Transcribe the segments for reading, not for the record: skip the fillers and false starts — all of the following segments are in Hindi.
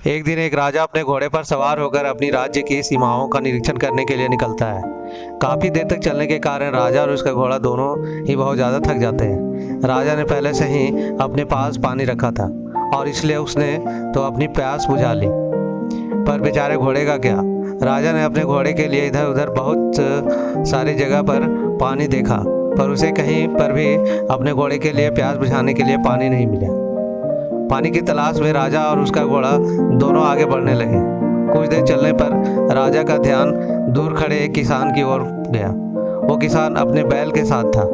एक दिन एक राजा अपने घोड़े पर सवार होकर अपनी राज्य की सीमाओं का निरीक्षण करने के लिए निकलता है। काफ़ी देर तक चलने के कारण राजा और उसका घोड़ा दोनों ही बहुत ज़्यादा थक जाते हैं। राजा ने पहले से ही अपने पास पानी रखा था और इसलिए उसने तो अपनी प्यास बुझा ली, पर बेचारे घोड़े का क्या। राजा ने अपने घोड़े के लिए इधर उधर बहुत सारी जगह पर पानी देखा, पर उसे कहीं पर भी अपने घोड़े के लिए प्यास बुझाने के लिए पानी नहीं मिला। पानी की तलाश में राजा और उसका घोड़ा दोनों आगे बढ़ने लगे। कुछ देर चलने पर राजा का ध्यान दूर खड़े एक किसान की ओर गया। वो किसान अपने बैल के साथ था।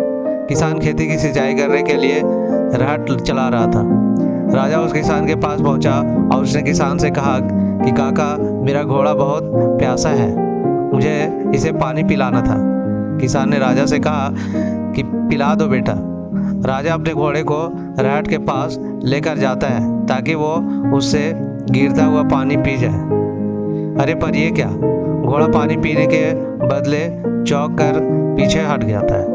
किसान खेती की सिंचाई करने के लिए रहट चला रहा था। राजा उस किसान के पास पहुंचा और उसने किसान से कहा कि काका, मेरा घोड़ा बहुत प्यासा है, मुझे इसे पानी पिलाना था। किसान ने राजा से कहा कि पिला दो बेटा। राजा अपने घोड़े को रहट के पास लेकर जाता है ताकि वो उससे गिरता हुआ पानी पी जाए। अरे पर ये क्या, घोड़ा पानी पीने के बदले चौंक कर पीछे हट जाता है।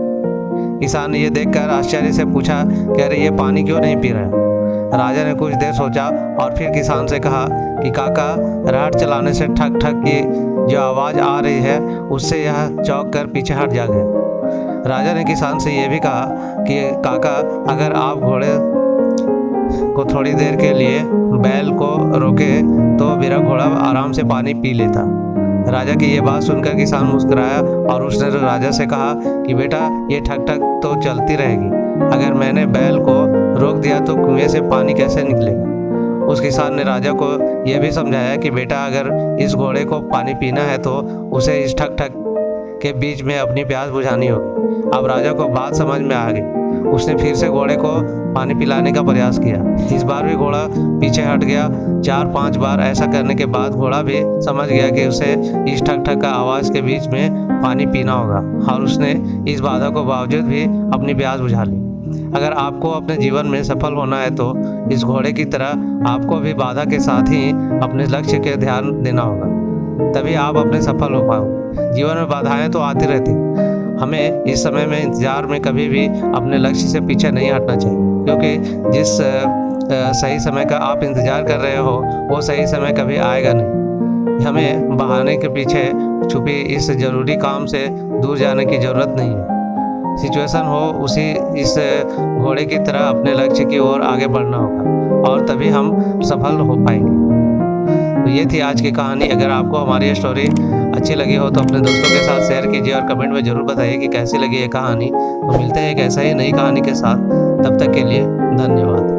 किसान ने ये देखकर आश्चर्य से पूछा कि अरे ये पानी क्यों नहीं पी रहा। राजा ने कुछ देर सोचा और फिर किसान से कहा कि काका, रहट चलाने से ठक ठक की जो आवाज़ आ रही है उससे यह चौंक कर पीछे हट जा गया। राजा ने किसान से यह भी कहा कि काका, अगर आप घोड़े को थोड़ी देर के लिए बैल को रोके तो मेरा घोड़ा आराम से पानी पी लेता। राजा की ये बात सुनकर किसान मुस्कुराया और उसने राजा से कहा कि बेटा, ये ठक ठक तो चलती रहेगी, अगर मैंने बैल को रोक दिया तो कुएं से पानी कैसे निकलेगा। उस किसान ने राजा को यह भी समझाया कि बेटा, अगर इस घोड़े को पानी पीना है तो उसे इस ठक ठक के बीच में अपनी प्यास बुझानी होगी। अब राजा को बात समझ में आ गई। उसने फिर से घोड़े को पानी पिलाने का प्रयास किया। इस बार भी घोड़ा पीछे हट गया। 4-5 बार ऐसा करने के बाद घोड़ा भी समझ गया कि उसे इस ठक ठक का आवाज़ के बीच में पानी पीना होगा और उसने इस बाधा को बावजूद भी अपनी प्यास बुझा ली। अगर आपको अपने जीवन में सफल होना है तो इस घोड़े की तरह आपको भी बाधा के साथ ही अपने लक्ष्य के ध्यान देना होगा, तभी आप अपने सफल हो पाओगे। जीवन में बाधाएं तो आती रहती, हमें इस समय में इंतजार में कभी भी अपने लक्ष्य से पीछे नहीं हटना चाहिए, क्योंकि जिस सही समय का आप इंतजार कर रहे हो वो सही समय कभी आएगा नहीं। हमें बहाने के पीछे छुपी इस ज़रूरी काम से दूर जाने की ज़रूरत नहीं है। सिचुएशन हो उसी इस घोड़े की तरह अपने लक्ष्य की ओर आगे बढ़ना होगा और तभी हम सफल हो पाएंगे। तो ये थी आज की कहानी। अगर आपको हमारी ये स्टोरी अच्छी लगी हो तो अपने दोस्तों के साथ शेयर कीजिए और कमेंट में ज़रूर बताइए कि कैसी लगी ये कहानी। तो मिलते हैं एक ऐसा ही नई कहानी के साथ, तब तक के लिए धन्यवाद।